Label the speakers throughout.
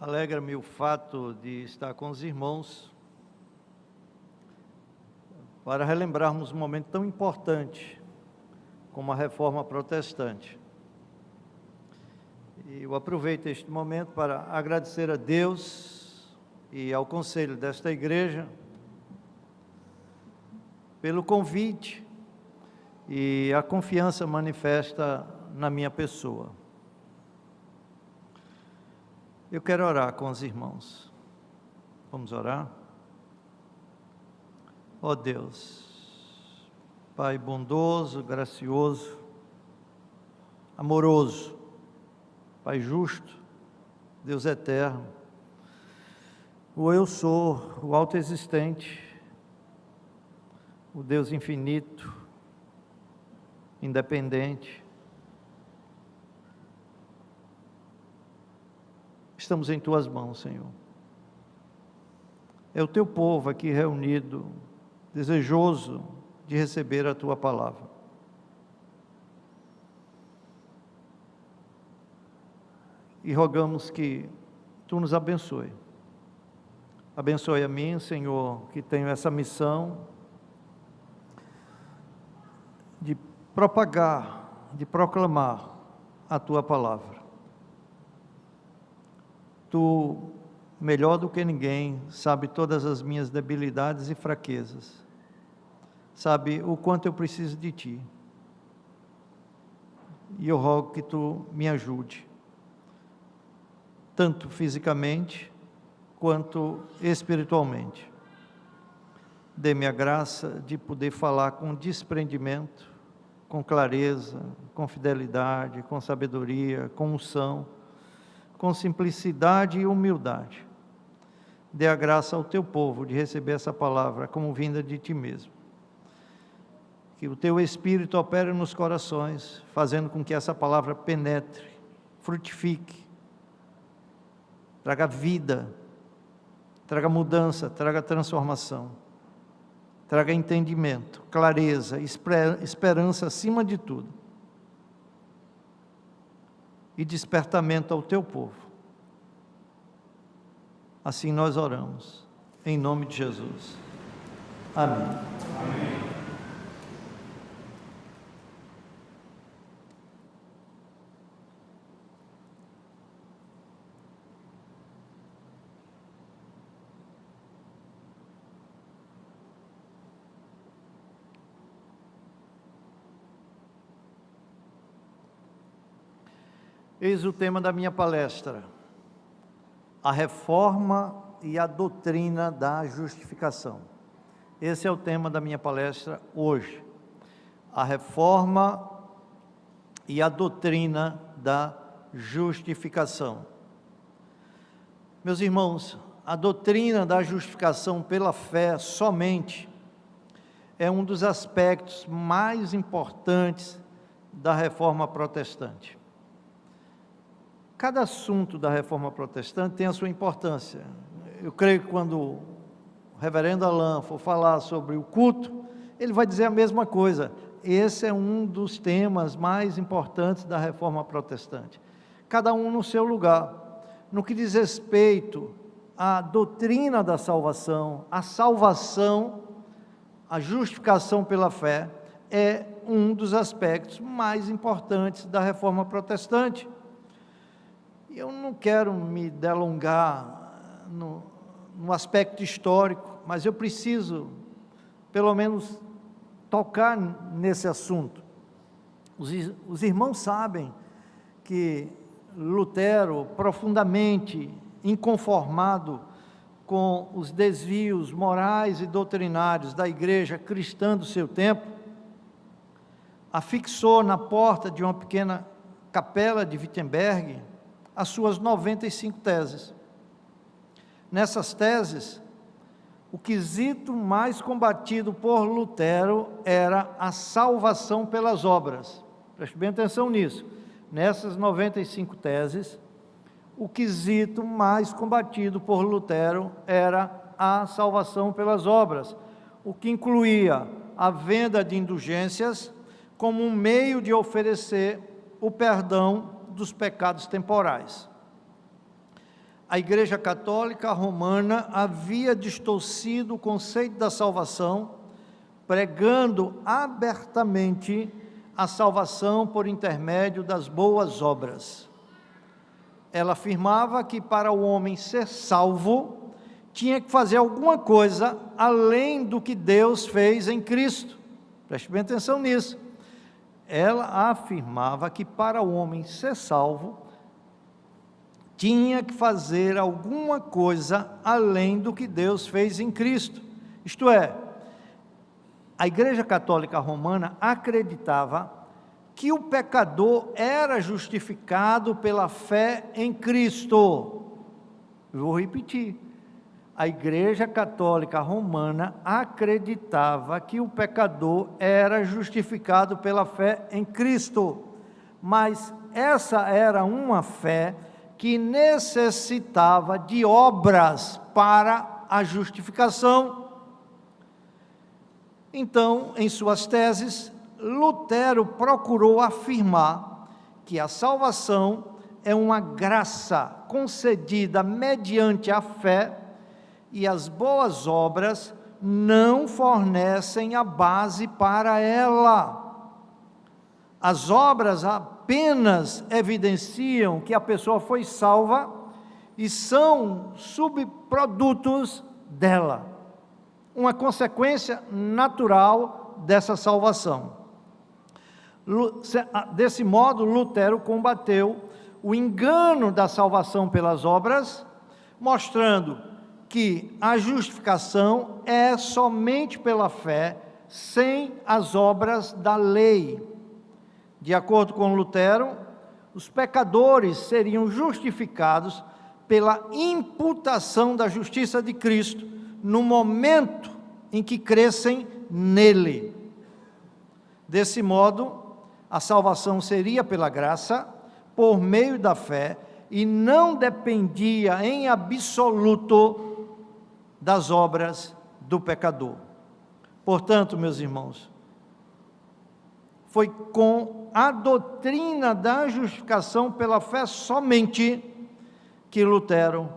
Speaker 1: Alegra-me o fato de estar com os irmãos para relembrarmos um momento tão importante como a Reforma Protestante. E eu aproveito este momento para agradecer a Deus e ao conselho desta igreja pelo convite e a confiança manifesta na minha pessoa. Eu quero orar com os irmãos. Vamos orar? Ó Deus, Pai bondoso, gracioso, amoroso, Pai justo, Deus eterno, o Eu Sou, o autoexistente, o Deus infinito, independente. Estamos em Tuas mãos, Senhor. É o Teu povo aqui reunido, desejoso de receber a Tua palavra. E rogamos que Tu nos abençoe. Abençoe a mim, Senhor, que tenho essa missão de propagar, de proclamar a Tua palavra. Tu, melhor do que ninguém, sabe todas as minhas debilidades e fraquezas. Sabe o quanto eu preciso de Ti. E eu rogo que Tu me ajude, tanto fisicamente, quanto espiritualmente. Dê-me a graça de poder falar com desprendimento, com clareza, com fidelidade, com sabedoria, com unção, com simplicidade e humildade. Dê a graça ao Teu povo de receber essa palavra como vinda de Ti mesmo. Que o Teu Espírito opere nos corações, fazendo com que essa palavra penetre, frutifique, traga vida, traga mudança, traga transformação, traga entendimento, clareza, esperança acima de tudo. E despertamento ao Teu povo. Assim nós oramos, em nome de Jesus. Amém. Amém. Eis o tema da minha palestra: a reforma e a doutrina da justificação. Esse é o tema da minha palestra hoje. A reforma e a doutrina da justificação. Meus irmãos, a doutrina da justificação pela fé somente é um dos aspectos mais importantes da reforma protestante. Cada assunto da reforma protestante tem a sua importância. Eu creio que quando o reverendo Alain for falar sobre o culto, ele vai dizer a mesma coisa. Esse é um dos temas mais importantes da reforma protestante. Cada um no seu lugar. No que diz respeito à doutrina da salvação, a salvação, a justificação pela fé, é um dos aspectos mais importantes da reforma protestante. Eu não quero me delongar no aspecto histórico, mas eu preciso, pelo menos, tocar nesse assunto. Os irmãos sabem que Lutero, profundamente inconformado com os desvios morais e doutrinários da igreja cristã do seu tempo, afixou na porta de uma pequena capela de Wittenberg as suas 95 teses. Nessas teses, o quesito mais combatido por Lutero era a salvação pelas obras. Preste bem atenção nisso. Nessas 95 teses, o quesito mais combatido por Lutero era a salvação pelas obras, o que incluía a venda de indulgências como um meio de oferecer o perdão dos pecados temporais. a Igreja Católica Romana havia distorcido o conceito da salvação, pregando abertamente a salvação por intermédio das boas obras. Ela afirmava que para o homem ser salvo, tinha que fazer alguma coisa além do que Deus fez em Cristo. Preste bem atenção nisso. Ela afirmava que para o homem ser salvo, tinha que fazer alguma coisa além do que Deus fez em Cristo. Isto é, a Igreja Católica Romana acreditava que o pecador era justificado pela fé em Cristo. Eu vou repetir. A Igreja Católica Romana acreditava que o pecador era justificado pela fé em Cristo, mas essa era uma fé que necessitava de obras para a justificação. Então, em suas teses, Lutero procurou afirmar que a salvação é uma graça concedida mediante a fé e as boas obras não fornecem a base para ela. As obras apenas evidenciam que a pessoa foi salva e são subprodutos dela, uma consequência natural dessa salvação. Desse modo, Lutero combateu o engano da salvação pelas obras, mostrando que a justificação é somente pela fé, sem as obras da lei. De acordo com Lutero, os pecadores seriam justificados pela imputação da justiça de Cristo, no momento em que crescem nele. Desse modo, a salvação seria pela graça, por meio da fé, e não dependia em absoluto das obras do pecador. Portanto, meus irmãos, foi com a doutrina da justificação pela fé somente que Lutero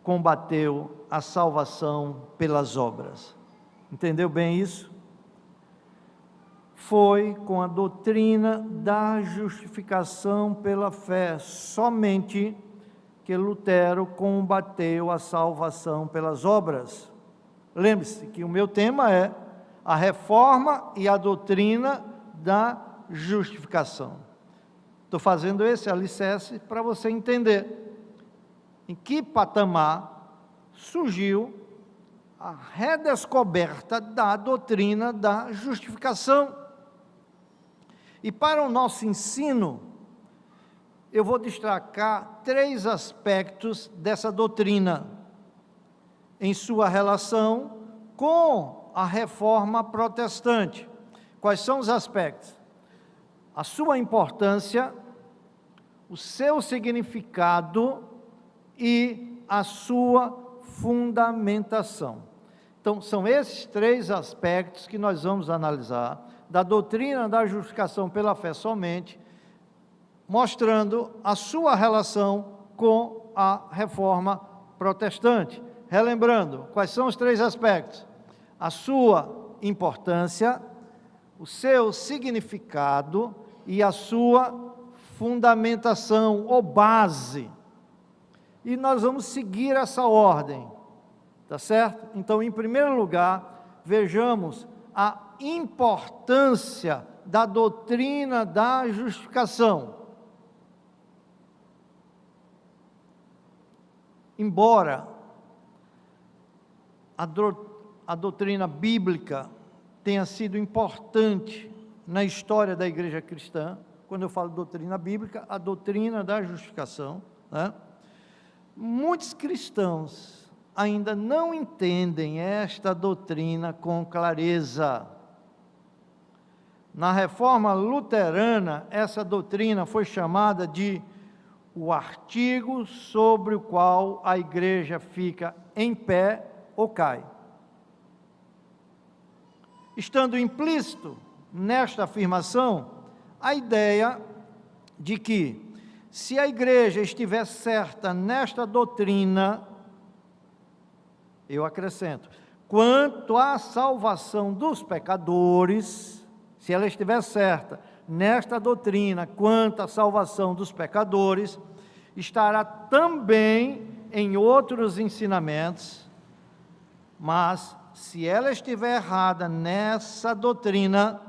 Speaker 1: combateu a salvação pelas obras. Entendeu bem isso? Foi com a doutrina da justificação pela fé somente que Lutero combateu a salvação pelas obras. Lembre-se que o meu tema é a reforma e a doutrina da justificação. Estou fazendo esse alicerce para você entender em que patamar surgiu a redescoberta da doutrina da justificação. E para o nosso ensino, eu vou destacar 3 aspectos dessa doutrina, em sua relação com a reforma protestante. Quais são os aspectos? A sua importância, o seu significado e a sua fundamentação. Então, são esses 3 aspectos que nós vamos analisar da doutrina da justificação pela fé somente, mostrando a sua relação com a reforma protestante. Relembrando, quais são os 3 aspectos? A sua importância, o seu significado e a sua fundamentação ou base. E nós vamos seguir essa ordem, tá certo? Então, em primeiro lugar, vejamos a importância da doutrina da justificação. Embora a doutrina bíblica tenha sido importante na história da igreja cristã, quando eu falo doutrina bíblica, a doutrina da justificação, né? Muitos cristãos ainda não entendem esta doutrina com clareza. Na reforma luterana, essa doutrina foi chamada de o artigo sobre o qual a igreja fica em pé ou cai. Estando implícito nesta afirmação a ideia de que se a igreja estiver certa nesta doutrina, eu acrescento, quanto à salvação dos pecadores, se ela estiver certa nesta doutrina, quanto à salvação dos pecadores, estará também em outros ensinamentos, mas se ela estiver errada nessa doutrina,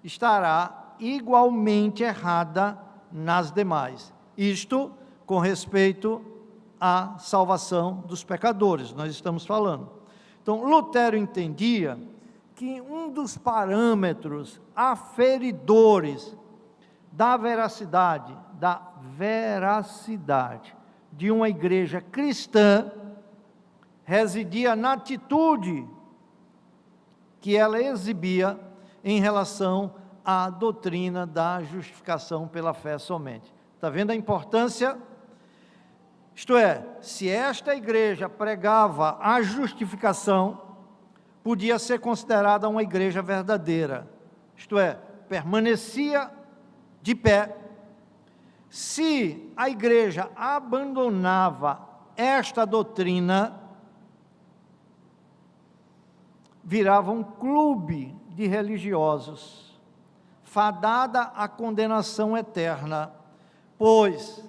Speaker 1: estará igualmente errada nas demais. Isto com respeito à salvação dos pecadores, nós estamos falando. Então, Lutero entendia que um dos parâmetros aferidores da veracidade de uma igreja cristã residia na atitude que ela exibia em relação à doutrina da justificação pela fé somente. Está vendo a importância? Isto é, se esta igreja pregava a justificação, podia ser considerada uma igreja verdadeira. Isto é, permanecia de pé. Se a igreja abandonava esta doutrina, virava um clube de religiosos, fadada à condenação eterna, pois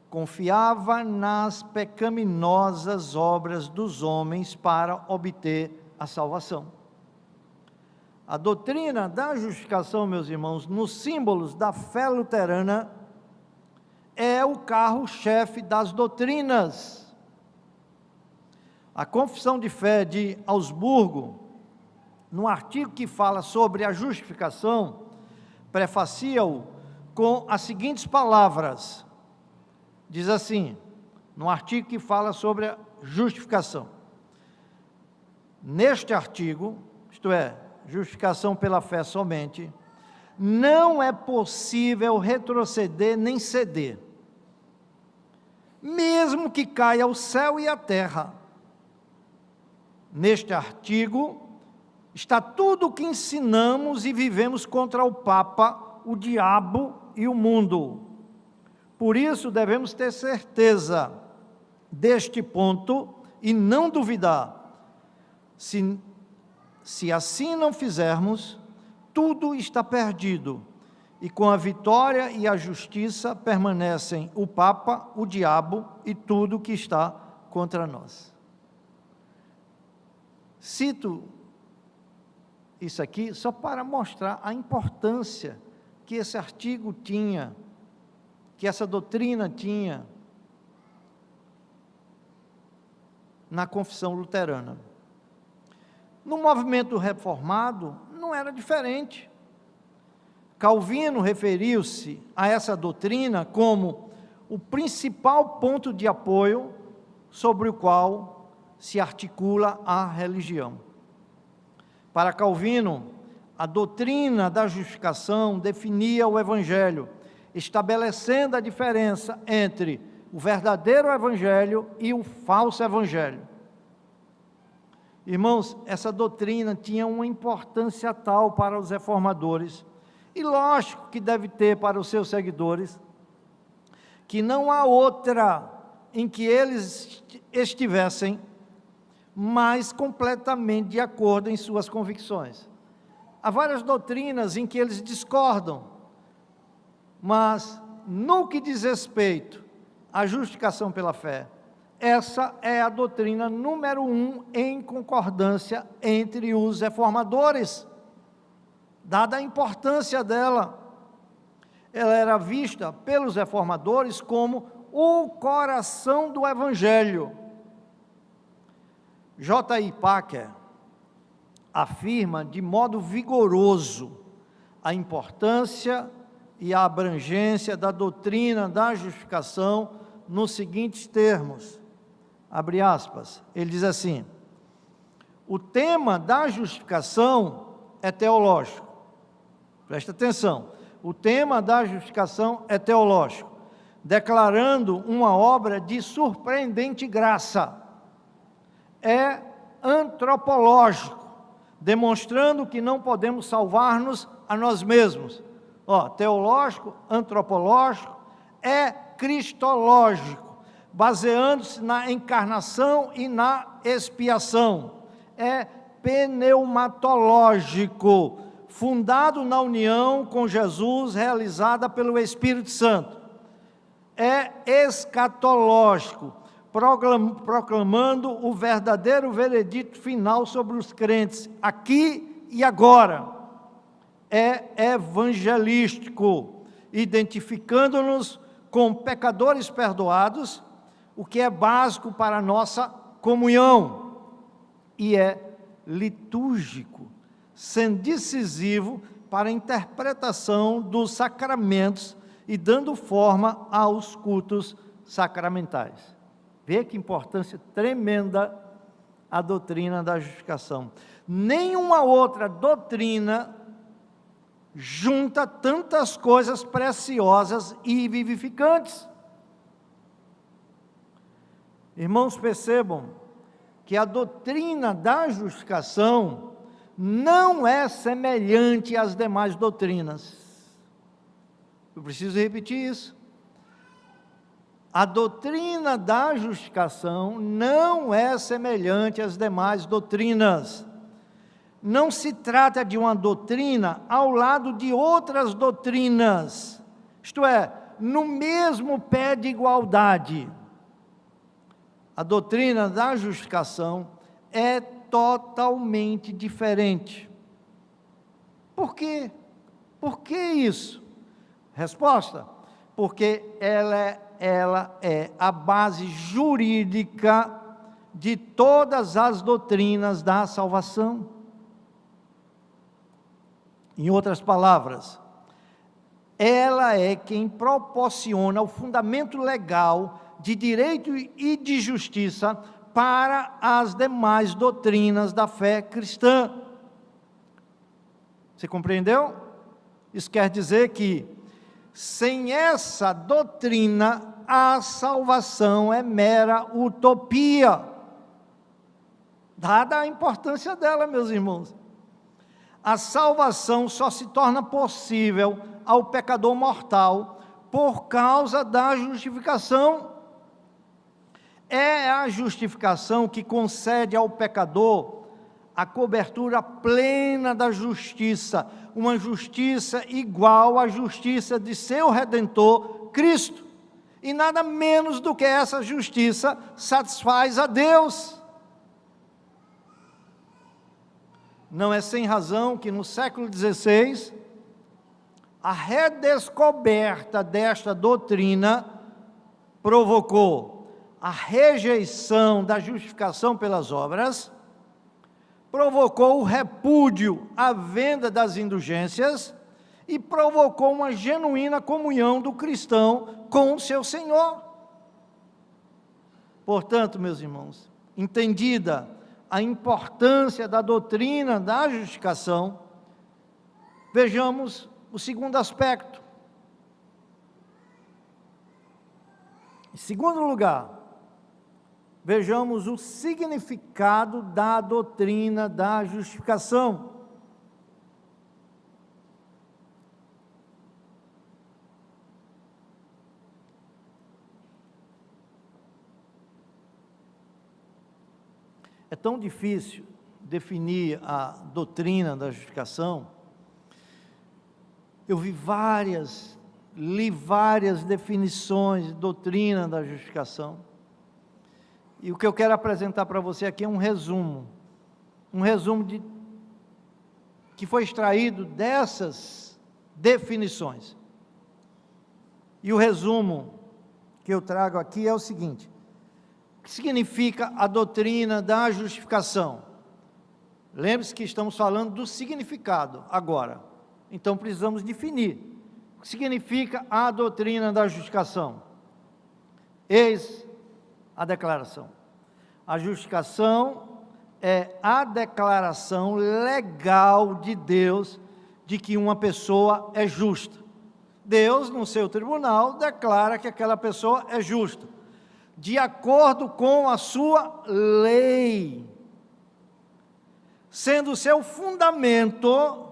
Speaker 1: confiava nas pecaminosas obras dos homens para obter a salvação. A doutrina da justificação, meus irmãos, nos símbolos da fé luterana, é o carro-chefe das doutrinas. A Confissão de Fé de Augsburgo, no artigo que fala sobre a justificação, prefacia-o com as seguintes palavras. Diz assim, no artigo que fala sobre a justificação: neste artigo, isto é, justificação pela fé somente, não é possível retroceder nem ceder, mesmo que caia o céu e a terra. Neste artigo está tudo o que ensinamos e vivemos contra o Papa, o diabo e o mundo. Por isso devemos ter certeza deste ponto e não duvidar. Se assim não fizermos, tudo está perdido, e com a vitória e a justiça permanecem o Papa, o diabo e tudo que está contra nós. Cito isso aqui só para mostrar a importância que esse artigo tinha, que essa doutrina tinha na confissão luterana. No movimento reformado, não era diferente. Calvino referiu-se a essa doutrina como o principal ponto de apoio sobre o qual se articula a religião. Para Calvino, a doutrina da justificação definia o Evangelho, estabelecendo a diferença entre o verdadeiro Evangelho e o falso Evangelho. Irmãos, essa doutrina tinha uma importância tal para os reformadores, e lógico que deve ter para os seus seguidores, que não há outra em que eles estivessem mais completamente de acordo em suas convicções. Há várias doutrinas em que eles discordam, mas no que diz respeito à justificação pela fé, essa é a doutrina número 1 em concordância entre os reformadores, dada a importância dela. Ela era vista pelos reformadores como o coração do Evangelho. J.I. Packer afirma de modo vigoroso a importância e a abrangência da doutrina da justificação nos seguintes termos, abre aspas, ele diz assim: o tema da justificação é teológico, presta atenção, o tema da justificação é teológico, declarando uma obra de surpreendente graça, é antropológico, demonstrando que não podemos salvar-nos a nós mesmos. Teológico, antropológico, é cristológico, baseando-se na encarnação e na expiação. É pneumatológico, fundado na união com Jesus, realizada pelo Espírito Santo. É escatológico, proclamando o verdadeiro veredito final sobre os crentes, aqui e agora. É evangelístico, identificando-nos com pecadores perdoados, o que é básico para a nossa comunhão. E é litúrgico, sendo decisivo para a interpretação dos sacramentos e dando forma aos cultos sacramentais. Vê que importância tremenda a doutrina da justificação. Nenhuma outra doutrina junta tantas coisas preciosas e vivificantes. Irmãos, percebam que a doutrina da justificação não é semelhante às demais doutrinas. Eu preciso repetir isso. A doutrina da justificação não é semelhante às demais doutrinas. Não se trata de uma doutrina ao lado de outras doutrinas, isto é, no mesmo pé de igualdade. A doutrina da justificação é totalmente diferente. Por quê? Por que isso? Resposta: porque ela é a base jurídica de todas as doutrinas da salvação. Em outras palavras, ela é quem proporciona o fundamento legal de direito e de justiça para as demais doutrinas da fé cristã. Você compreendeu? Isso quer dizer que, sem essa doutrina, a salvação é mera utopia, dada a importância dela, meus irmãos. A salvação só se torna possível ao pecador mortal por causa da justificação. É a justificação que concede ao pecador a cobertura plena da justiça, uma justiça igual à justiça de seu Redentor, Cristo. E nada menos do que essa justiça satisfaz a Deus. Não é sem razão que no século XVI, a redescoberta desta doutrina provocou a rejeição da justificação pelas obras, provocou o repúdio à venda das indulgências e provocou uma genuína comunhão do cristão com o seu Senhor. Portanto, meus irmãos, entendida a importância da doutrina da justificação, vejamos o segundo aspecto. Em segundo lugar, vejamos o significado da doutrina da justificação. É tão difícil definir a doutrina da justificação. Eu li várias definições de doutrina da justificação. E o que eu quero apresentar para você aqui é um resumo que foi extraído dessas definições. E o resumo que eu trago aqui é o seguinte: o que significa a doutrina da justificação? Lembre-se que estamos falando do significado agora, então precisamos definir. O que significa a doutrina da justificação? Eis a declaração. A justificação é a declaração legal de Deus de que uma pessoa é justa. Deus, no seu tribunal, declara que aquela pessoa é justa, de acordo com a sua lei, sendo o seu fundamento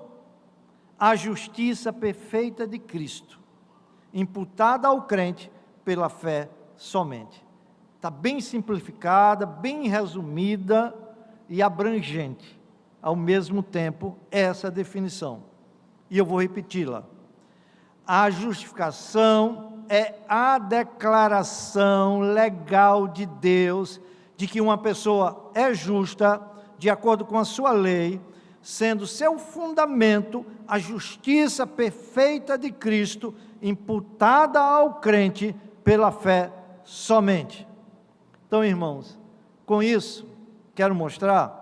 Speaker 1: a justiça perfeita de Cristo. imputada ao crente pela fé somente. Está bem simplificada, bem resumida e abrangente, ao mesmo tempo, essa definição. E eu vou repeti-la. A justificação é a declaração legal de Deus de que uma pessoa é justa, de acordo com a sua lei, sendo seu fundamento a justiça perfeita de Cristo, imputada ao crente pela fé somente. Então, irmãos, com isso, quero mostrar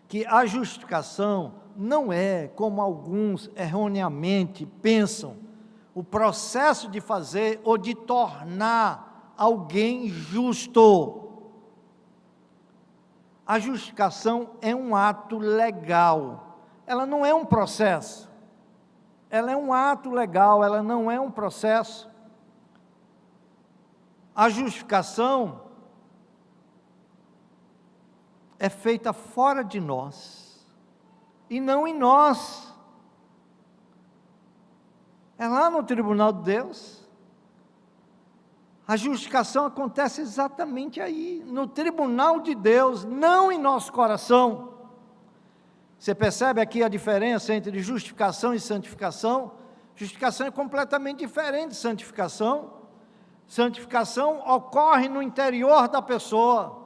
Speaker 1: que a justificação não é, como alguns erroneamente pensam, o processo de fazer ou de tornar alguém justo. A justificação é um ato legal, ela não é um processo, ela é um ato legal, ela não é um processo. A justificação é feita fora de nós, e não em nós. É lá no tribunal de Deus. A justificação acontece exatamente aí, no tribunal de Deus, não em nosso coração. Você percebe aqui a diferença entre justificação e santificação? Justificação é completamente diferente de santificação. Santificação ocorre no interior da pessoa.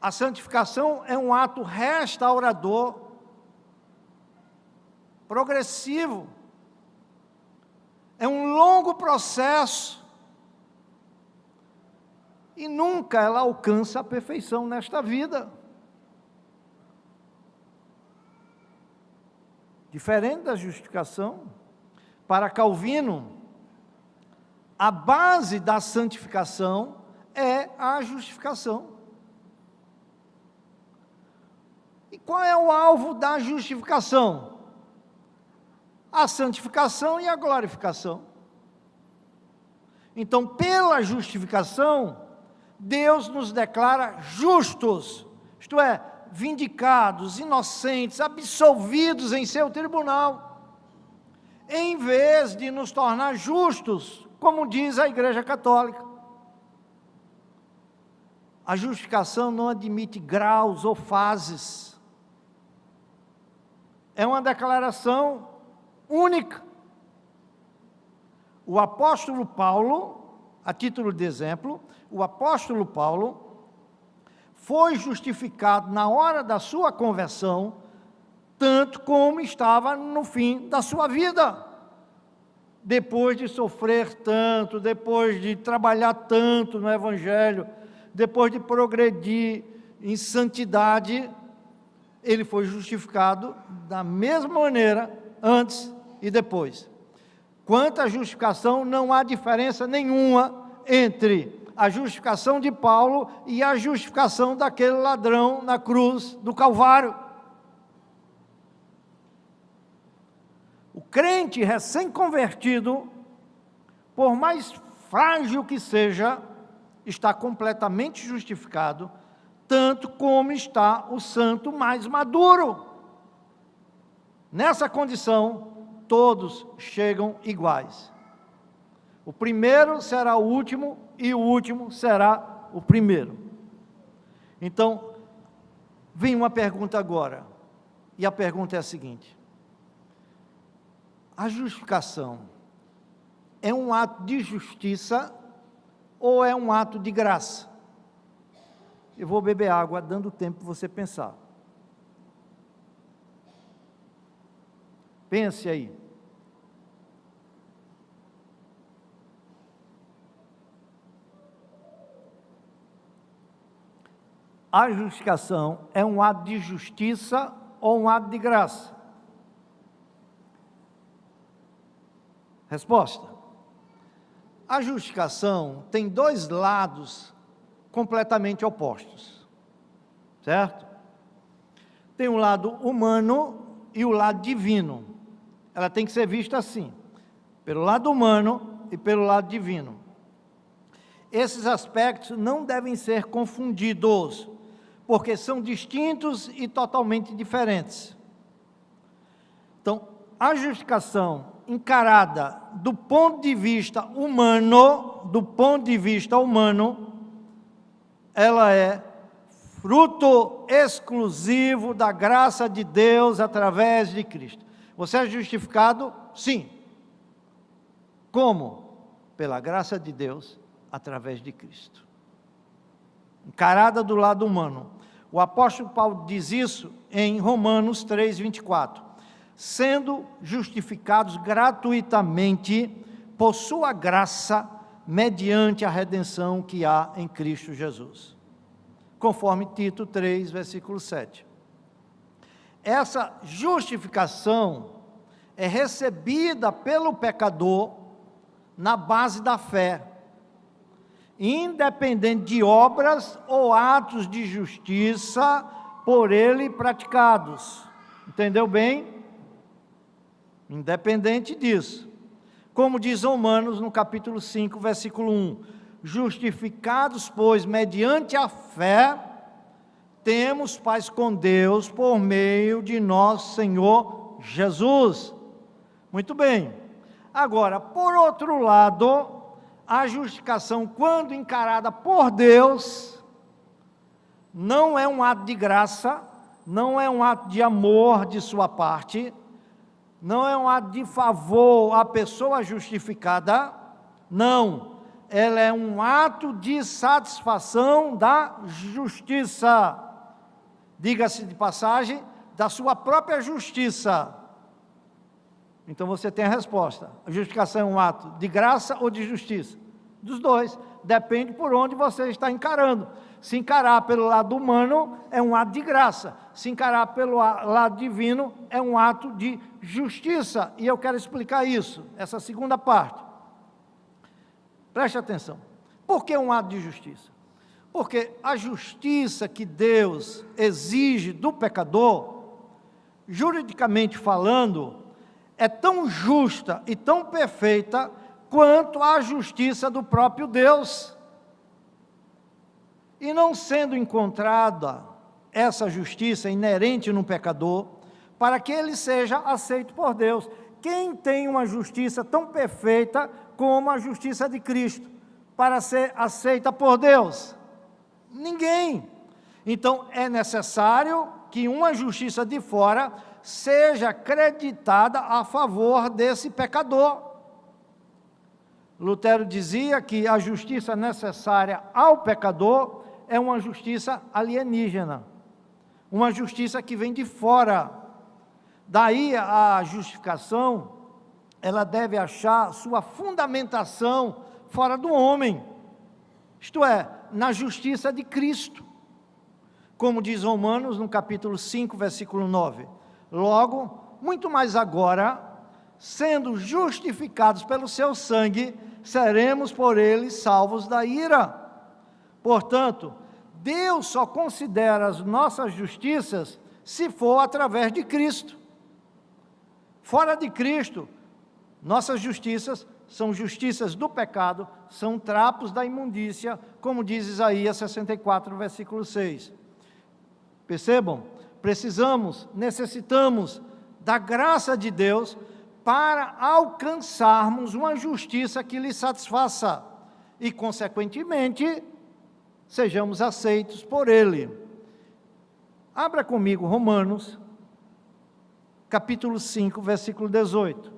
Speaker 1: A santificação é um ato restaurador, progressivo, é um longo processo, e nunca ela alcança a perfeição nesta vida. Diferente da justificação, para Calvino, a base da santificação é a justificação. E qual é o alvo da justificação? A santificação e a glorificação. Então, pela justificação, Deus nos declara justos, isto é, vindicados, inocentes, absolvidos em seu tribunal, em vez de nos tornar justos, como diz a Igreja Católica. A justificação não admite graus ou fases. É uma declaração única. O apóstolo Paulo, a título de exemplo, o apóstolo Paulo foi justificado na hora da sua conversão, tanto como estava no fim da sua vida. Depois de sofrer tanto, depois de trabalhar tanto no Evangelho, depois de progredir em santidade, ele foi justificado da mesma maneira, antes e depois. Quanto à justificação, não há diferença nenhuma entre a justificação de Paulo e a justificação daquele ladrão na cruz do Calvário. O crente recém-convertido, por mais frágil que seja, está completamente justificado, tanto como está o santo mais maduro. Nessa condição, todos chegam iguais. O primeiro será o último e o último será o primeiro. Então, vem uma pergunta agora, e a pergunta é a seguinte: a justificação é um ato de justiça ou é um ato de graça? Eu vou beber água, dando tempo para você pensar. Pense aí. A justificação é um ato de justiça ou um ato de graça? Resposta: a justificação tem dois lados completamente opostos, certo? Tem um lado humano e o lado divino. Ela tem que ser vista assim, pelo lado humano e pelo lado divino. Esses aspectos não devem ser confundidos, porque são distintos e totalmente diferentes. Então, a justificação encarada do ponto de vista humano, ela é fruto exclusivo da graça de Deus através de Cristo. Você é justificado? Sim. Como? Pela graça de Deus através de Cristo. Encarada do lado humano. O apóstolo Paulo diz isso em Romanos 3, 24. Sendo justificados gratuitamente por sua graça, mediante a redenção que há em Cristo Jesus. Conforme Tito 3, versículo 7. Essa justificação é recebida pelo pecador na base da fé, independente de obras ou atos de justiça por ele praticados. Entendeu bem? Independente disso. Como diz Romanos no capítulo 5, versículo 1. Justificados, pois, mediante a fé, temos paz com Deus por meio de nosso Senhor Jesus. Muito bem. Agora, por outro lado, a justificação, quando encarada por Deus, não é um ato de graça, não é um ato de amor de sua parte, não é um ato de favor à pessoa justificada, não, ela é um ato de satisfação da justiça, diga-se de passagem, da sua própria justiça. Então você tem a resposta, a justificação é um ato de graça ou de justiça? Dos dois, depende por onde você está encarando. Se encarar pelo lado humano, é um ato de graça. Se encarar pelo lado divino, é um ato de justiça. E eu quero explicar isso, essa segunda parte. Preste atenção. Por que um ato de justiça? Porque a justiça que Deus exige do pecador, juridicamente falando, é tão justa e tão perfeita quanto a justiça do próprio Deus. E não sendo encontrada essa justiça inerente no pecador, para que ele seja aceito por Deus. Quem tem uma justiça tão perfeita como a justiça de Cristo, para ser aceita por Deus? Ninguém. Então é necessário que uma justiça de fora seja acreditada a favor desse pecador. Lutero dizia que a justiça necessária ao pecador é uma justiça alienígena, uma justiça que vem de fora. Daí a justificação, ela deve achar sua fundamentação fora do homem, isto é, na justiça de Cristo. Como diz Romanos no capítulo 5, versículo 9. Logo, muito mais agora, sendo justificados pelo seu sangue, seremos por ele salvos da ira. Portanto, Deus só considera as nossas justiças se for através de Cristo. Fora de Cristo, nossas justiças são justiças do pecado, são trapos da imundícia, como diz Isaías 64, versículo 6. Percebam? Necessitamos da graça de Deus para alcançarmos uma justiça que lhe satisfaça e, consequentemente, sejamos aceitos por Ele. Abra comigo Romanos, capítulo 5, versículo 18.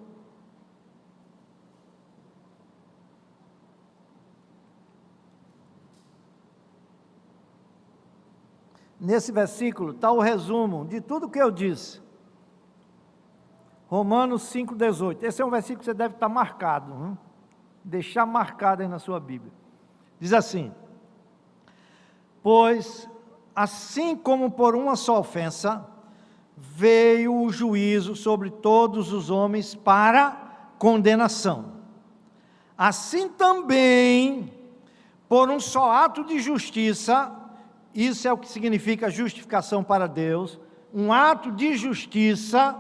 Speaker 1: Nesse versículo está o resumo de tudo que eu disse. Romanos 5, 18. Esse é um versículo que você deve estar marcado, deixar marcado aí na sua Bíblia. Diz assim: pois, assim como por uma só ofensa, veio o juízo sobre todos os homens para condenação. Assim também, por um só ato de justiça, isso é o que significa justificação para Deus, um ato de justiça,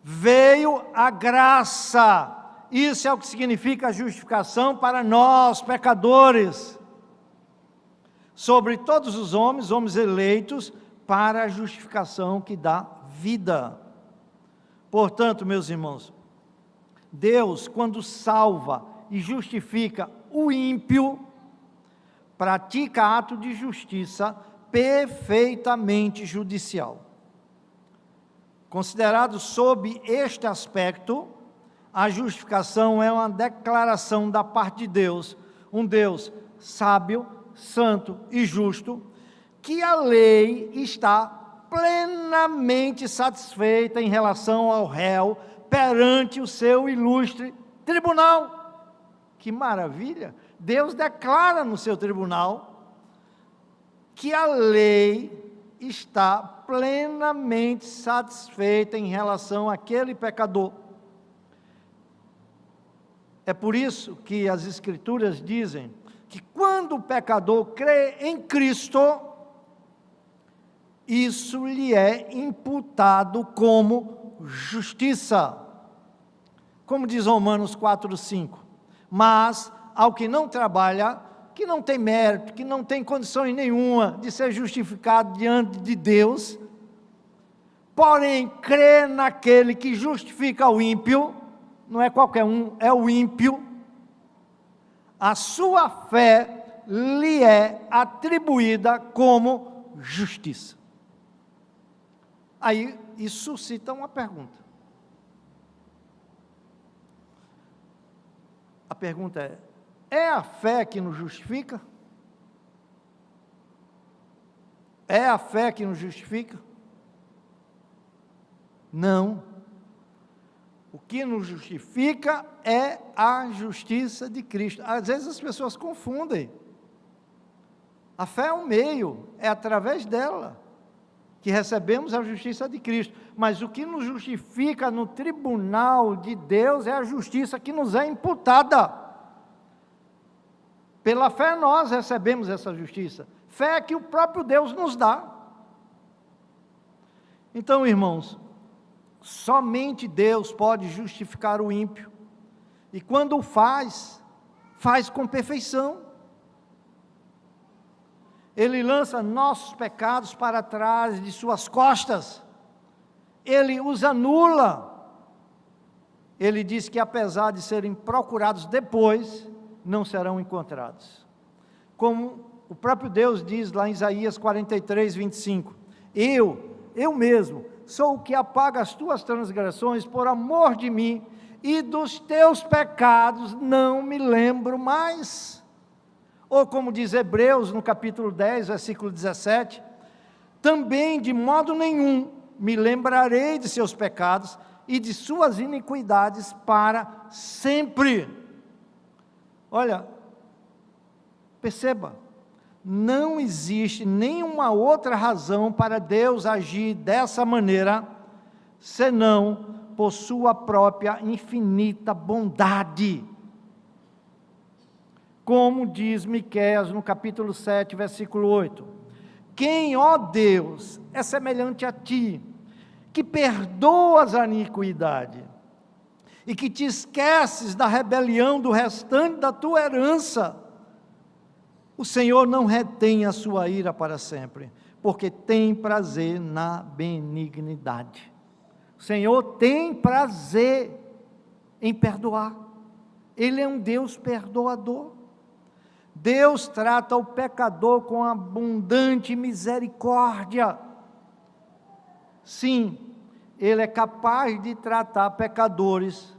Speaker 1: veio a graça. Isso é o que significa justificação para nós, pecadores. Sobre todos os homens eleitos, para a justificação que dá vida. Portanto, meus irmãos, Deus, quando salva e justifica o ímpio, pratica ato de justiça perfeitamente judicial. Considerado sob este aspecto, a justificação é uma declaração da parte de Deus, um Deus sábio, santo e justo, que a lei está plenamente satisfeita em relação ao réu perante o seu ilustre tribunal. Que maravilha! Deus declara no seu tribunal que a lei está plenamente satisfeita em relação àquele pecador. É por isso que as Escrituras dizem que quando o pecador crê em Cristo, isso lhe é imputado como justiça. Como diz Romanos 4:5. Mas ao que não trabalha, que não tem mérito, que não tem condições nenhuma de ser justificado diante de Deus, porém crê naquele que justifica o ímpio, não é qualquer um, é o ímpio, a sua fé lhe é atribuída como justiça. Aí isso suscita uma pergunta. A pergunta é a fé que nos justifica? É a fé que nos justifica? Não. O que nos justifica é a justiça de Cristo. Às vezes as pessoas confundem. A fé é um meio, é através dela que recebemos a justiça de Cristo. Mas o que nos justifica no tribunal de Deus é a justiça que nos é imputada. Pela fé nós recebemos essa justiça. Fé que o próprio Deus nos dá. Então, irmãos, somente Deus pode justificar o ímpio. E quando o faz, faz com perfeição. Ele lança nossos pecados para trás de suas costas. Ele os anula. Ele diz que apesar de serem procurados depois, não serão encontrados. Como o próprio Deus diz lá em Isaías 43:25. Eu mesmo, sou o que apaga as tuas transgressões por amor de mim, e dos teus pecados não me lembro mais. Ou como diz Hebreus no capítulo 10, versículo 17, também de modo nenhum me lembrarei de seus pecados e de suas iniquidades para sempre. Olha, perceba, não existe nenhuma outra razão para Deus agir dessa maneira, senão por sua própria infinita bondade. Como diz Miqueias no capítulo 7, versículo 8, quem, ó Deus, é semelhante a ti, que perdoas a iniquidade, e que te esqueces da rebelião do restante da tua herança. O Senhor não retém a sua ira para sempre, porque tem prazer na benignidade. O Senhor tem prazer em perdoar. Ele é um Deus perdoador. Deus trata o pecador com abundante misericórdia. Sim, Ele é capaz de tratar pecadores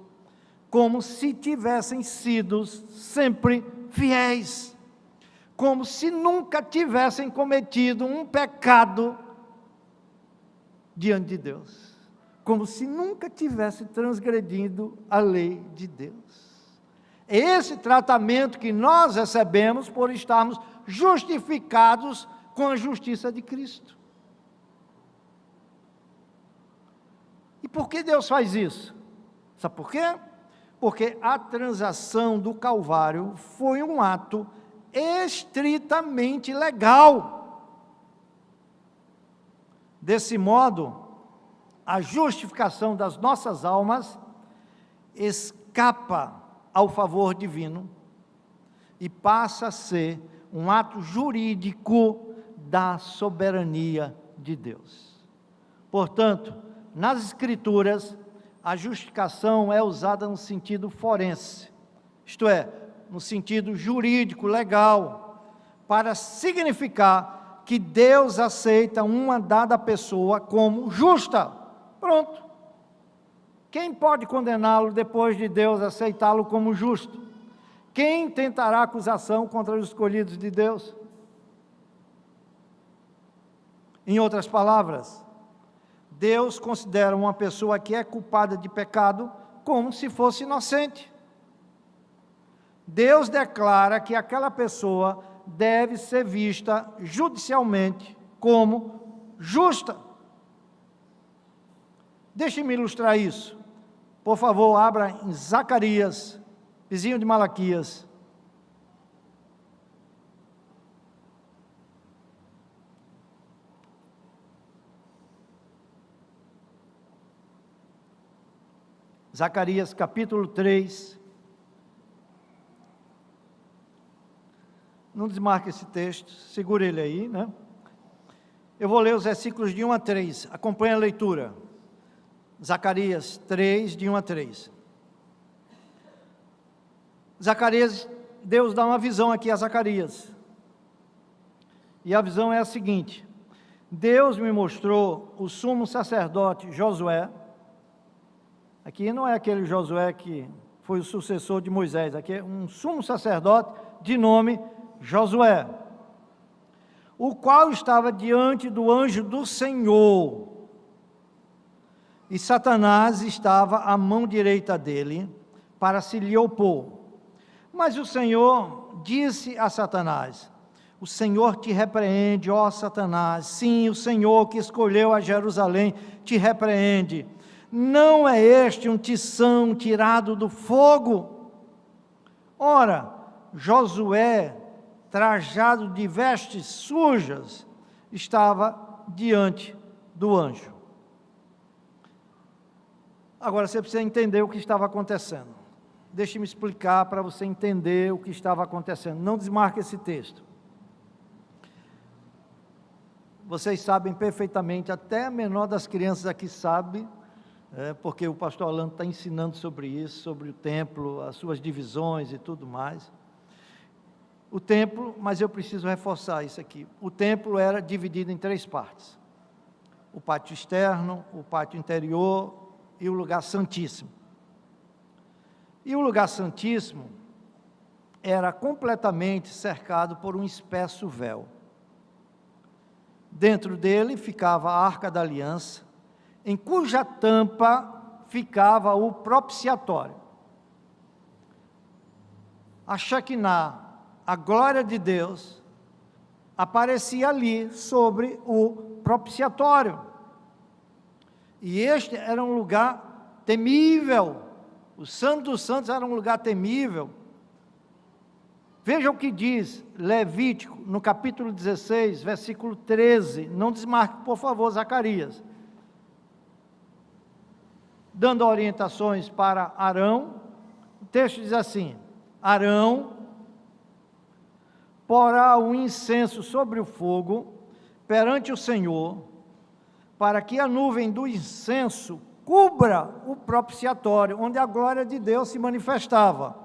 Speaker 1: como se tivessem sido sempre fiéis, como se nunca tivessem cometido um pecado diante de Deus, como se nunca tivessem transgredido a lei de Deus. É esse tratamento que nós recebemos por estarmos justificados com a justiça de Cristo. E por que Deus faz isso? Sabe por quê? Porque a transação do Calvário foi um ato estritamente legal. Desse modo, a justificação das nossas almas escapa ao favor divino e passa a ser um ato jurídico da soberania de Deus. Portanto, nas Escrituras, a justificação é usada no sentido forense, isto é, no sentido jurídico, legal, para significar que Deus aceita uma dada pessoa como justa. Pronto. Quem pode condená-lo depois de Deus aceitá-lo como justo? Quem tentará acusação contra os escolhidos de Deus? Em outras palavras, Deus considera uma pessoa que é culpada de pecado como se fosse inocente. Deus declara que aquela pessoa deve ser vista judicialmente como justa. Deixe-me ilustrar isso. Por favor, abra em Zacarias, vizinho de Malaquias. Zacarias capítulo 3. Não desmarque esse texto, segure ele aí, né? Eu vou ler os versículos de 1 a 3, acompanhe a leitura. Zacarias 3, de 1 a 3. Zacarias, Deus dá uma visão aqui a Zacarias. E a visão é a seguinte: Deus me mostrou o sumo sacerdote Josué. Aqui não é aquele Josué que foi o sucessor de Moisés, aqui é um sumo sacerdote de nome Josué, o qual estava diante do anjo do Senhor, e Satanás estava à mão direita dele, para se lhe opor. Mas o Senhor disse a Satanás: o Senhor te repreende, ó Satanás, sim, o Senhor que escolheu a Jerusalém te repreende. Não é este um tição tirado do fogo? Ora, Josué, trajado de vestes sujas, estava diante do anjo. Agora você precisa entender o que estava acontecendo. Deixe-me explicar para você entender o que estava acontecendo. Não desmarque esse texto. Vocês sabem perfeitamente, até a menor das crianças aqui sabe, porque o pastor Orlando está ensinando sobre isso, sobre o templo, as suas divisões e tudo mais. O templo, mas eu preciso reforçar isso aqui, o templo era dividido em 3 partes. O pátio externo, o pátio interior e o lugar santíssimo. E o lugar santíssimo era completamente cercado por um espesso véu. Dentro dele ficava a Arca da Aliança, em cuja tampa ficava o propiciatório. A Shekinah, a glória de Deus, aparecia ali sobre o propiciatório. E este era um lugar temível. O Santo dos Santos era um lugar temível. Veja o que diz Levítico, no capítulo 16, versículo 13. Não desmarque, por favor, Zacarias. Dando orientações para Arão, o texto diz assim: Arão porá o incenso sobre o fogo perante o Senhor, para que a nuvem do incenso cubra o propiciatório, onde a glória de Deus se manifestava,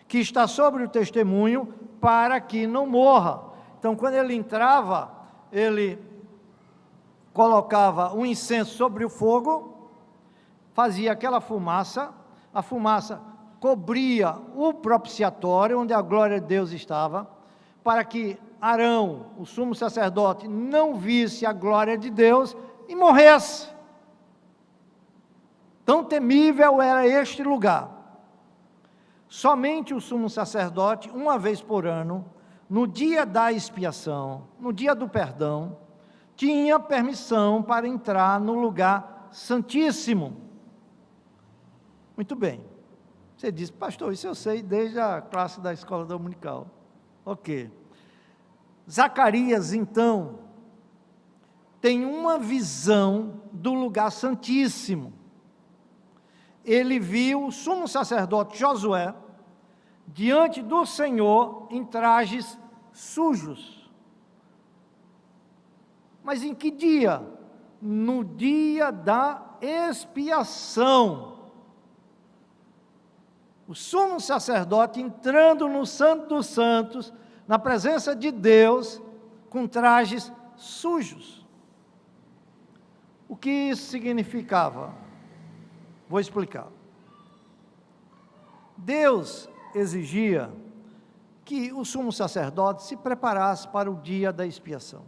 Speaker 1: que está sobre o testemunho, para que não morra. Então, quando ele entrava, ele colocava o incenso sobre o fogo, fazia aquela fumaça, a fumaça cobria o propiciatório, onde a glória de Deus estava, para que Arão, o sumo sacerdote, não visse a glória de Deus e morresse. Tão temível era este lugar. Somente o sumo sacerdote, uma vez por ano, no dia da expiação, no dia do perdão, tinha permissão para entrar no lugar santíssimo. Muito bem. Você diz: pastor, isso eu sei desde a classe da escola dominical. Ok. Zacarias, então, tem uma visão do lugar santíssimo. Ele viu o sumo sacerdote Josué diante do Senhor em trajes sujos. Mas em que dia? No dia da expiação. o sumo sacerdote entrando no Santo dos Santos, na presença de Deus, com trajes sujos. O que isso significava? Vou explicar. Deus exigia que o sumo sacerdote se preparasse para o dia da expiação.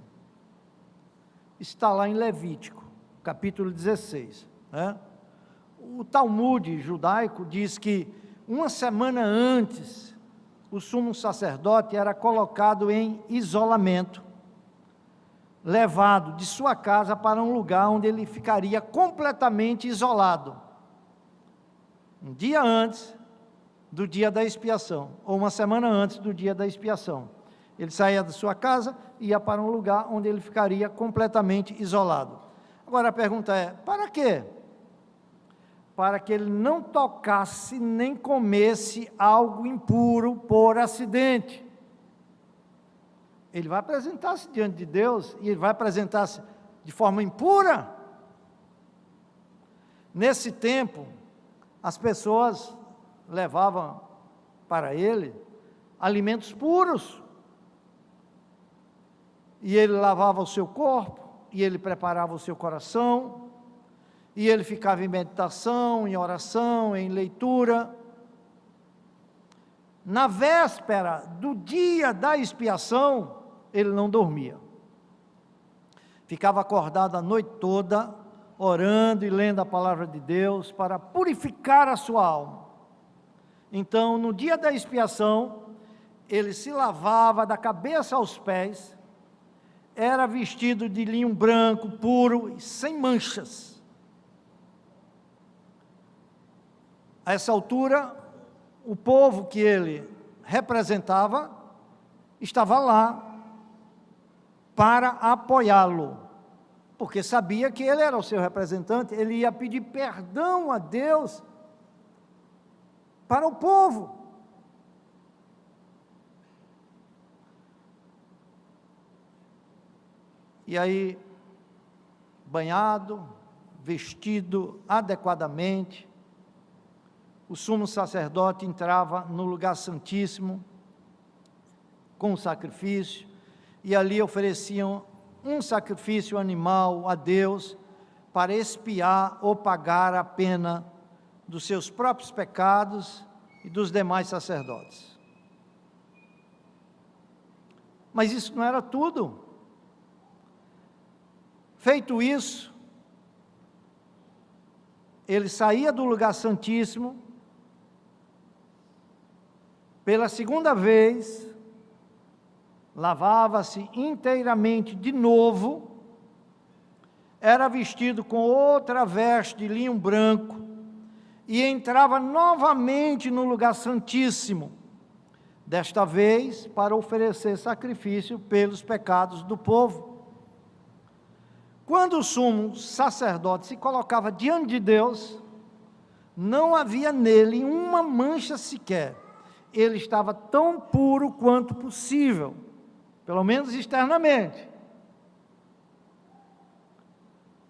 Speaker 1: Está lá em Levítico, capítulo 16. Né? O Talmud judaico diz que uma semana antes, o sumo sacerdote era colocado em isolamento, levado de sua casa para um lugar onde ele ficaria completamente isolado. Um dia antes do dia da expiação, ou uma semana antes do dia da expiação. Ele saía da sua casa e ia para um lugar onde ele ficaria completamente isolado. Agora a pergunta é, para quê? Para que ele não tocasse nem comesse algo impuro por acidente. Ele vai apresentar-se diante de Deus e ele vai apresentar-se de forma impura. Nesse tempo, as pessoas levavam para ele alimentos puros. E ele lavava o seu corpo, e ele preparava o seu coração, e ele ficava em meditação, em oração, em leitura. Na véspera do dia da expiação, ele não dormia. Ficava acordado a noite toda, orando e lendo a palavra de Deus para purificar a sua alma. Então, no dia da expiação, ele se lavava da cabeça aos pés, era vestido de linho branco, puro e sem manchas. A essa altura, o povo que ele representava estava lá para apoiá-lo, porque sabia que ele era o seu representante, ele ia pedir perdão a Deus para o povo. E aí, banhado, vestido adequadamente, o sumo sacerdote entrava no lugar santíssimo com o sacrifício, e ali ofereciam um sacrifício animal a Deus para expiar ou pagar a pena dos seus próprios pecados e dos demais sacerdotes. Mas isso não era tudo. Feito isso, ele saía do lugar santíssimo, pela segunda vez, lavava-se inteiramente de novo, era vestido com outra veste de linho branco, e entrava novamente no lugar santíssimo, desta vez para oferecer sacrifício pelos pecados do povo. Quando o sumo sacerdote se colocava diante de Deus, não havia nele uma mancha sequer. Ele estava tão puro quanto possível, pelo menos externamente.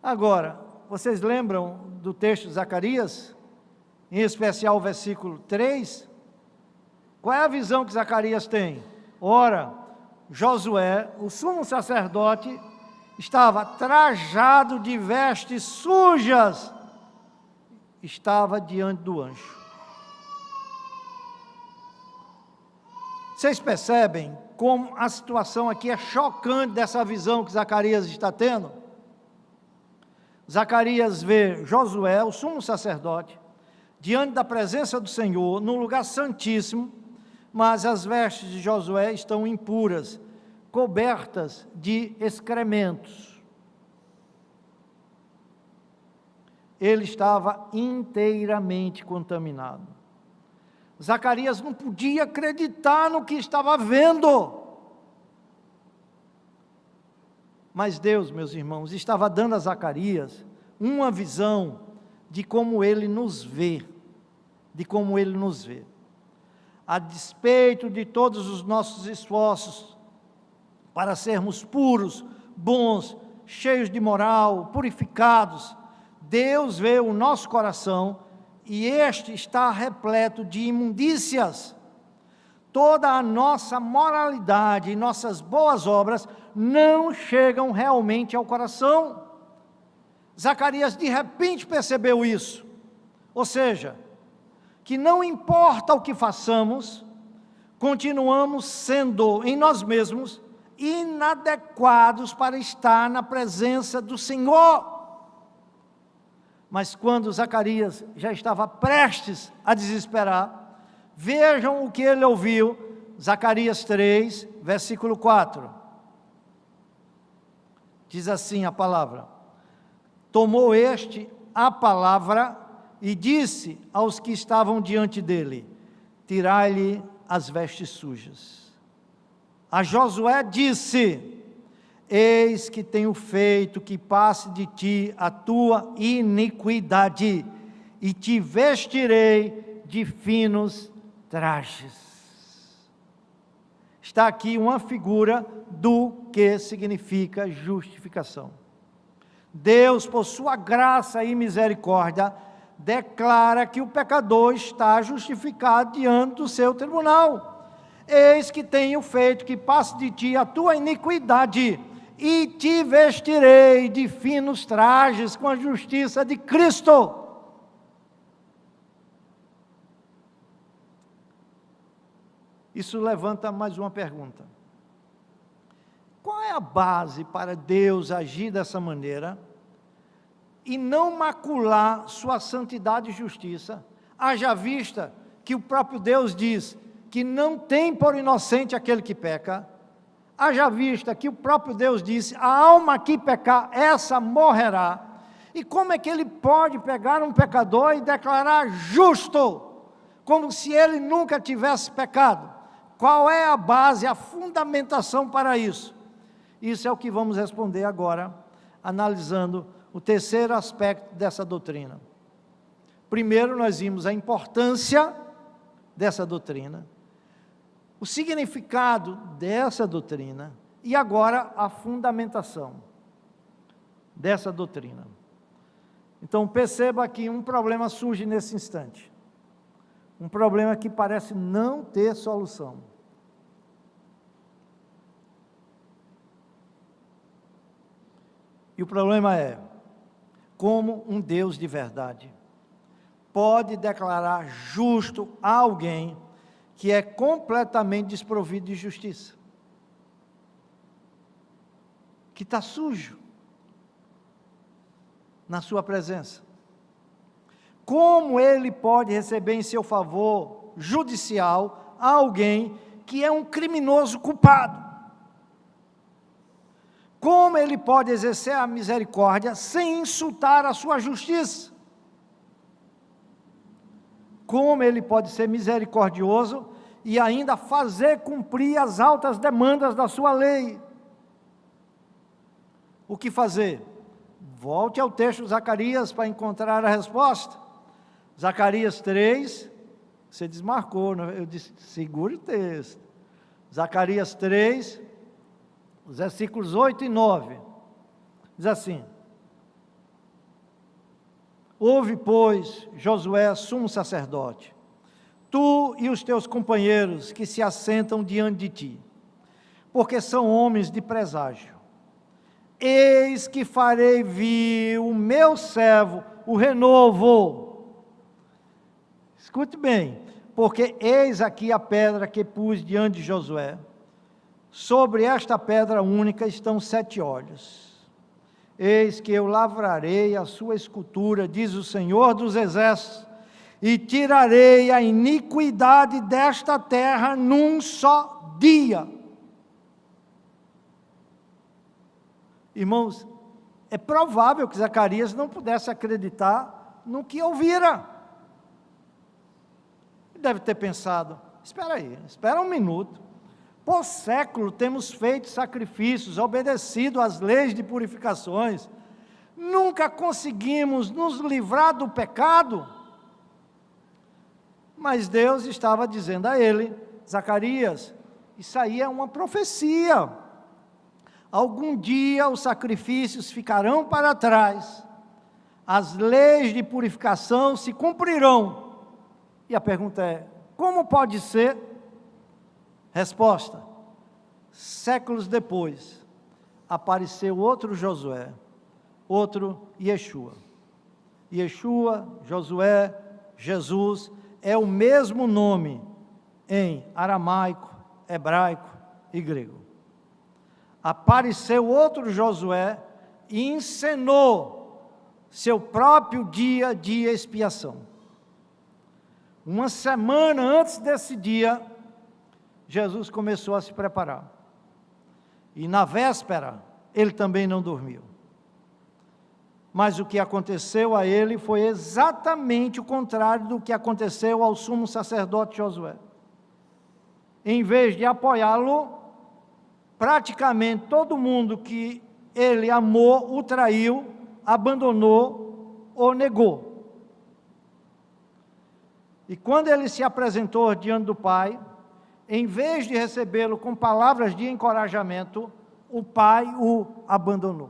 Speaker 1: Agora, vocês lembram do texto de Zacarias? Em especial o versículo 3? Qual é a visão que Zacarias tem? Ora, Josué, o sumo sacerdote, estava trajado de vestes sujas, estava diante do anjo. Vocês percebem como a situação aqui é chocante dessa visão que Zacarias está tendo? Zacarias vê Josué, o sumo sacerdote, diante da presença do Senhor, num lugar santíssimo, mas as vestes de Josué estão impuras, cobertas de excrementos. Ele estava inteiramente contaminado. Zacarias não podia acreditar no que estava vendo. Mas Deus, meus irmãos, estava dando a Zacarias uma visão de como Ele nos vê, de como Ele nos vê. A despeito de todos os nossos esforços para sermos puros, bons, cheios de moral, purificados, Deus vê o nosso coração e este está repleto de imundícias. Toda a nossa moralidade e nossas boas obras não chegam realmente ao coração. Zacarias de repente percebeu isso, ou seja, que não importa o que façamos, continuamos sendo em nós mesmos inadequados para estar na presença do Senhor. Mas quando Zacarias já estava prestes a desesperar, vejam o que ele ouviu, Zacarias 3, versículo 4. Diz assim a palavra: tomou este a palavra e disse aos que estavam diante dele: tirai-lhe as vestes sujas. A Josué disse: eis que tenho feito que passe de ti a tua iniquidade, e te vestirei de finos trajes. Está aqui uma figura do que significa justificação. Deus, por sua graça e misericórdia, declara que o pecador está justificado diante do seu tribunal. Eis que tenho feito que passe de ti a tua iniquidade, e te vestirei de finos trajes com a justiça de Cristo. Isso levanta mais uma pergunta. Qual é a base para Deus agir dessa maneira e não macular sua santidade e justiça, haja vista que o próprio Deus diz que não tem por inocente aquele que peca, haja vista que o próprio Deus disse: a alma que pecar, essa morrerá. E como é que ele pode pegar um pecador e declarar justo, como se ele nunca tivesse pecado? Qual é a base, a fundamentação para isso? Isso é o que vamos responder agora, analisando o terceiro aspecto dessa doutrina. Primeiro, nós vimos a importância dessa doutrina, o significado dessa doutrina, e agora a fundamentação dessa doutrina. Então perceba que um problema surge nesse instante, um problema que parece não ter solução. E o problema é: como um Deus de verdade pode declarar justo a alguém que é completamente desprovido de justiça, que está sujo na sua presença? Como ele pode receber em seu favor judicial alguém que é um criminoso culpado? Como ele pode exercer a misericórdia sem insultar a sua justiça? Como ele pode ser misericordioso e ainda fazer cumprir as altas demandas da sua lei? O que fazer? Volte ao texto de Zacarias para encontrar a resposta. Zacarias 3, você desmarcou, eu disse, segure o texto. Zacarias 3, os versículos 8 e 9, diz assim: ouve, pois, Josué, sumo sacerdote, tu e os teus companheiros que se assentam diante de ti, porque são homens de presságio. Eis que farei vir o meu servo, o renovo. Escute bem, porque eis aqui a pedra que pus diante de Josué. Sobre esta pedra única estão 7 olhos. Eis que eu lavrarei a sua escultura, diz o Senhor dos Exércitos, e tirarei a iniquidade desta terra num só dia. Irmãos, é provável que Zacarias não pudesse acreditar no que ouvira. Ele deve ter pensado: espera aí, espera um minuto. Por século temos feito sacrifícios, obedecido às leis de purificações, nunca conseguimos nos livrar do pecado. Mas Deus estava dizendo a ele: Zacarias, isso aí é uma profecia. Algum dia os sacrifícios ficarão para trás, as leis de purificação se cumprirão. E a pergunta é, como pode ser? Resposta: séculos depois, apareceu outro Josué, outro Yeshua. Yeshua, Josué, Jesus, é o mesmo nome em aramaico, hebraico e grego. Apareceu outro Josué e encenou seu próprio dia de expiação. Uma semana antes desse dia, Jesus começou a se preparar. E na véspera, ele também não dormiu. Mas o que aconteceu a ele foi exatamente o contrário do que aconteceu ao sumo sacerdote Josué. Em vez de apoiá-lo, praticamente todo mundo que ele amou o traiu, abandonou ou negou. E quando ele se apresentou diante do Pai, em vez de recebê-lo com palavras de encorajamento, o Pai o abandonou.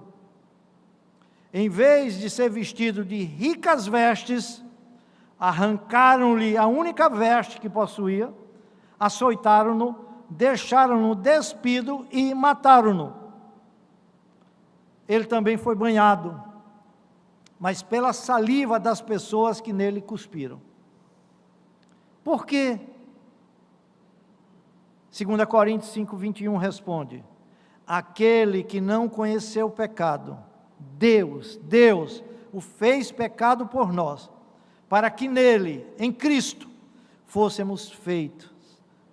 Speaker 1: Em vez de ser vestido de ricas vestes, arrancaram-lhe a única veste que possuía, açoitaram-no, deixaram-no despido e mataram-no. Ele também foi banhado, mas pela saliva das pessoas que nele cuspiram. Por quê? 2 Coríntios 5, 21 responde: aquele que não conheceu o pecado, Deus o fez pecado por nós, para que nele, em Cristo, fôssemos feitos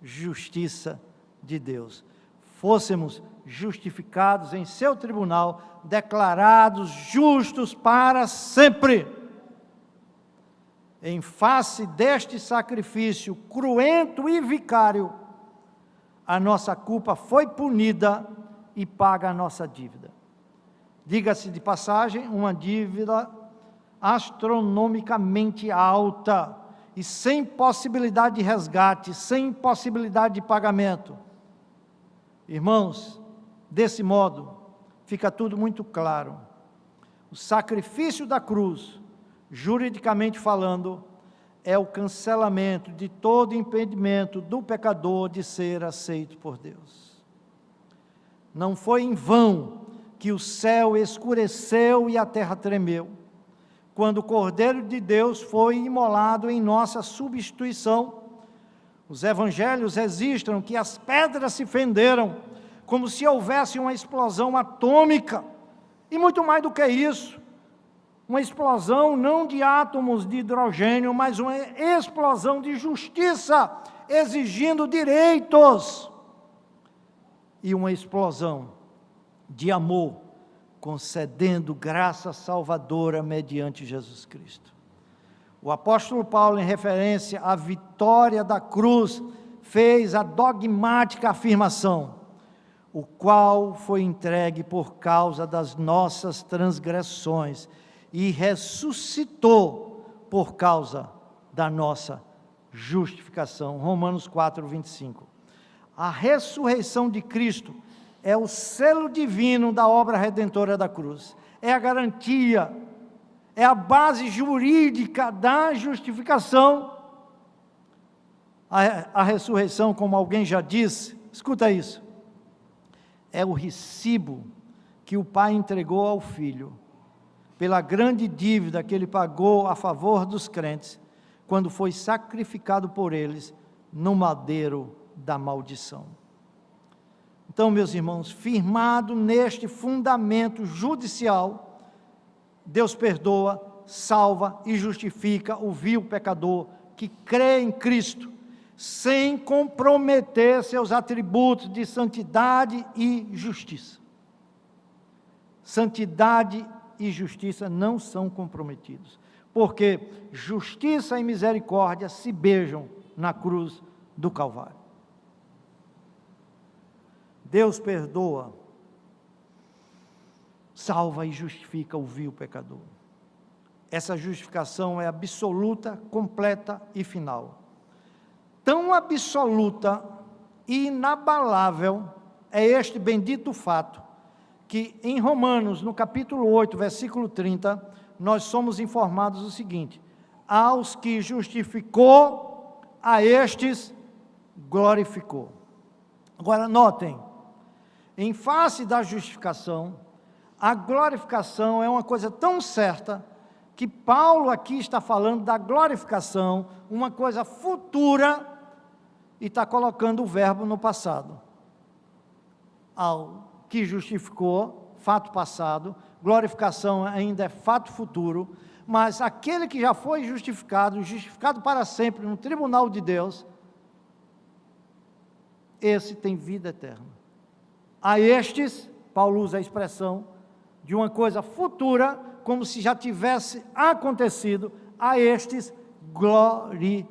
Speaker 1: justiça de Deus, fôssemos justificados em seu tribunal, declarados justos para sempre. Em face deste sacrifício cruento e vicário, a nossa culpa foi punida e paga a nossa dívida. Diga-se de passagem, uma dívida astronomicamente alta e sem possibilidade de resgate, sem possibilidade de pagamento. Irmãos, desse modo, fica tudo muito claro. O sacrifício da cruz, juridicamente falando, é o cancelamento de todo impedimento do pecador de ser aceito por Deus. Não foi em vão que o céu escureceu e a terra tremeu, quando o Cordeiro de Deus foi imolado em nossa substituição. Os evangelhos registram que as pedras se fenderam, como se houvesse uma explosão atômica, e muito mais do que isso, uma explosão não de átomos de hidrogênio, mas uma explosão de justiça, exigindo direitos, e uma explosão de amor, concedendo graça salvadora mediante Jesus Cristo. O apóstolo Paulo, em referência à vitória da cruz, fez a dogmática afirmação: o qual foi entregue por causa das nossas transgressões e ressuscitou por causa da nossa justificação. Romanos 4, 25. A ressurreição de Cristo é o selo divino da obra redentora da cruz, é a garantia, é a base jurídica da justificação. A ressurreição, como alguém já disse, escuta isso, é o recibo que o Pai entregou ao Filho, pela grande dívida que Ele pagou a favor dos crentes, quando foi sacrificado por eles no madeiro da maldição. Então, meus irmãos, firmado neste fundamento judicial, Deus perdoa, salva e justifica o vil pecador que crê em Cristo, sem comprometer seus atributos de santidade e justiça. Santidade e justiça não são comprometidos, porque justiça e misericórdia se beijam na cruz do Calvário. Deus perdoa, salva e justifica o vil pecador. Essa justificação é absoluta, completa e final. Tão absoluta e inabalável é este bendito fato, que em Romanos, no capítulo 8, versículo 30, nós somos informados o seguinte: aos que justificou, a estes glorificou. Agora notem, em face da justificação, a glorificação é uma coisa tão certa, que Paulo aqui está falando da glorificação, uma coisa futura, e está colocando o verbo no passado. Ao que justificou, fato passado, glorificação ainda é fato futuro, mas aquele que já foi justificado para sempre no tribunal de Deus, esse tem vida eterna. A estes, Paulo usa a expressão de uma coisa futura, como se já tivesse acontecido, a estes glorificou.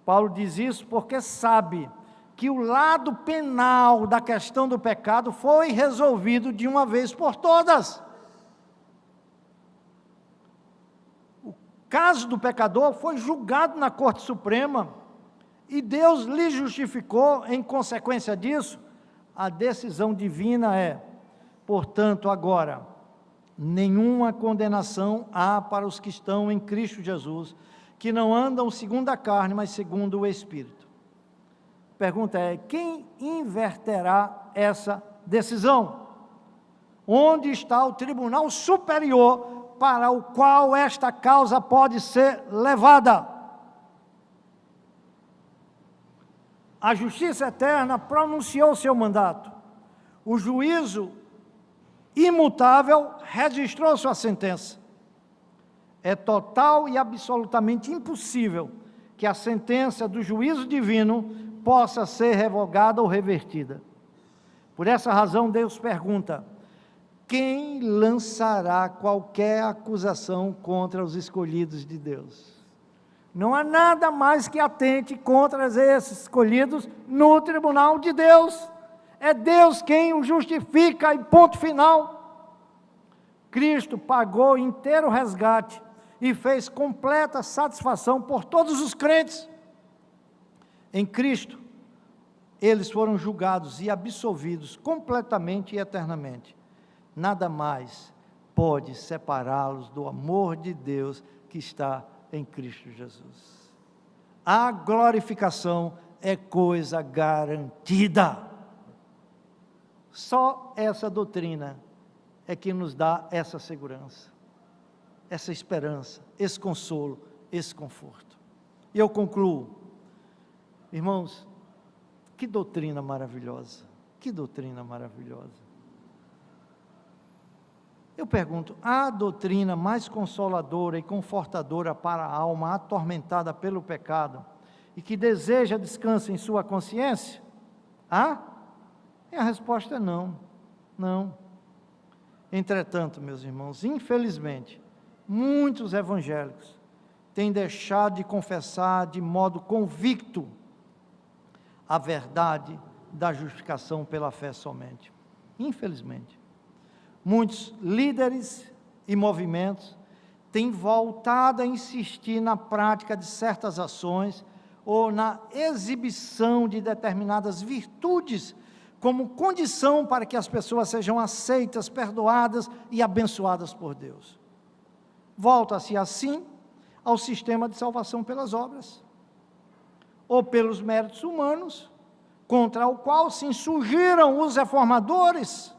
Speaker 1: Paulo diz isso porque sabe que o lado penal da questão do pecado foi resolvido de uma vez por todas. O caso do pecador foi julgado na Corte Suprema, e Deus lhe justificou. Em consequência disso, a decisão divina é: portanto, agora, nenhuma condenação há para os que estão em Cristo Jesus, que não andam segundo a carne, mas segundo o Espírito. A pergunta é: quem inverterá essa decisão? Onde está o tribunal superior para o qual esta causa pode ser levada? A justiça eterna pronunciou seu mandato. O juízo imutável registrou sua sentença. É total e absolutamente impossível que a sentença do juízo divino possa ser revogada ou revertida. Por essa razão, Deus pergunta: quem lançará qualquer acusação contra os escolhidos de Deus? Não há nada mais que atente contra esses escolhidos no tribunal de Deus. É Deus quem o justifica, e ponto final. Cristo pagou inteiro resgate e fez completa satisfação por todos os crentes. Em Cristo, eles foram julgados e absolvidos completamente e eternamente. Nada mais pode separá-los do amor de Deus que está em Cristo Jesus. A glorificação é coisa garantida. Só essa doutrina é que nos dá essa segurança, essa esperança, esse consolo, esse conforto. E eu concluo, irmãos, que doutrina maravilhosa, que doutrina maravilhosa. Eu pergunto: há doutrina mais consoladora e confortadora para a alma atormentada pelo pecado e que deseja descanso em sua consciência? Há? E a resposta é não, não. Entretanto, meus irmãos, infelizmente, muitos evangélicos têm deixado de confessar de modo convicto a verdade da justificação pela fé somente. Infelizmente. Muitos líderes e movimentos têm voltado a insistir na prática de certas ações ou na exibição de determinadas virtudes como condição para que as pessoas sejam aceitas, perdoadas e abençoadas por Deus. Volta-se assim ao sistema de salvação pelas obras, ou pelos méritos humanos, contra o qual se insurgiram os reformadores.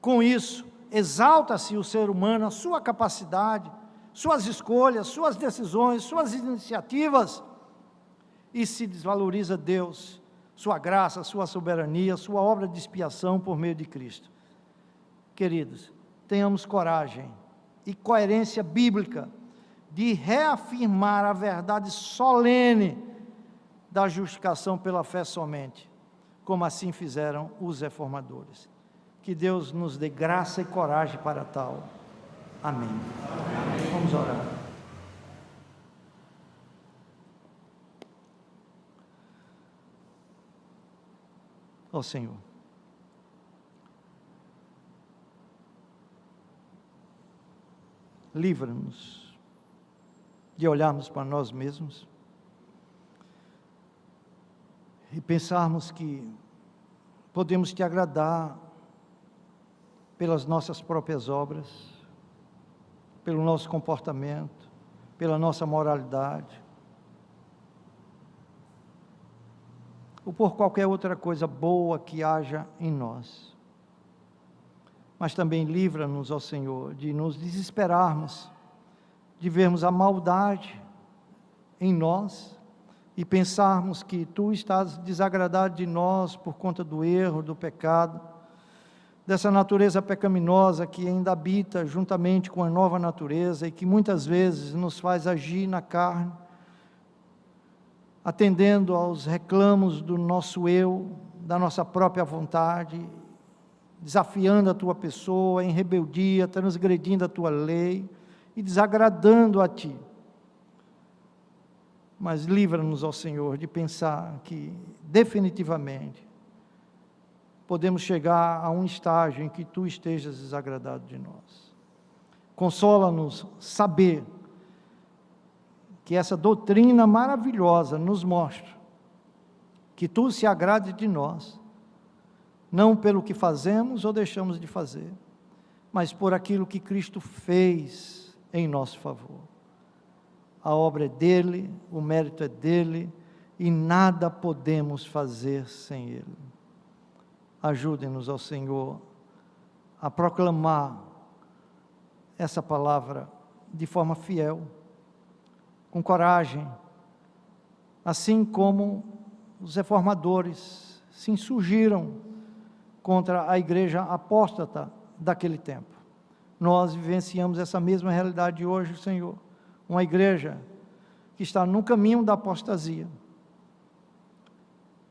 Speaker 1: Com isso, exalta-se o ser humano, a sua capacidade, suas escolhas, suas decisões, suas iniciativas, e se desvaloriza Deus, sua graça, sua soberania, sua obra de expiação por meio de Cristo. Queridos, tenhamos coragem e coerência bíblica de reafirmar a verdade solene da justificação pela fé somente, como assim fizeram os reformadores. Que Deus nos dê graça e coragem para tal. Amém. Amém. Vamos orar. Ó Senhor, livra-nos de olharmos para nós mesmos e pensarmos que podemos te agradar pelas nossas próprias obras, pelo nosso comportamento, pela nossa moralidade, ou por qualquer outra coisa boa que haja em nós. Mas também livra-nos, ó Senhor, de nos desesperarmos, de vermos a maldade em nós e pensarmos que Tu estás desagradado de nós por conta do erro, do pecado, dessa natureza pecaminosa que ainda habita juntamente com a nova natureza e que muitas vezes nos faz agir na carne, atendendo aos reclamos do nosso eu, da nossa própria vontade, desafiando a Tua pessoa em rebeldia, transgredindo a Tua lei e desagradando a Ti. Mas livra-nos, ó Senhor, de pensar que definitivamente podemos chegar a um estágio em que Tu estejas desagradado de nós. Consola-nos saber que essa doutrina maravilhosa nos mostra que Tu se agrade de nós, não pelo que fazemos ou deixamos de fazer, mas por aquilo que Cristo fez em nosso favor. A obra é dEle, o mérito é dEle, e nada podemos fazer sem Ele. Ajude-nos, ó Senhor, a proclamar essa palavra de forma fiel, com coragem, assim como os reformadores se insurgiram contra a igreja apóstata daquele tempo. Nós vivenciamos essa mesma realidade hoje, Senhor, uma igreja que está no caminho da apostasia,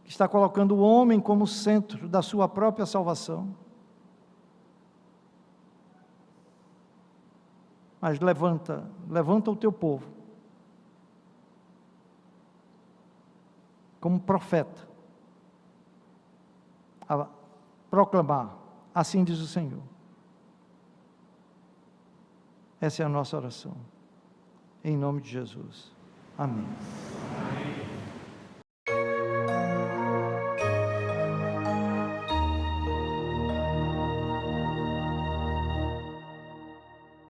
Speaker 1: que está colocando o homem como centro da sua própria salvação. Mas levanta o Teu povo, como profeta, a proclamar, assim diz o Senhor. Essa é a nossa oração, em nome de Jesus. Amém.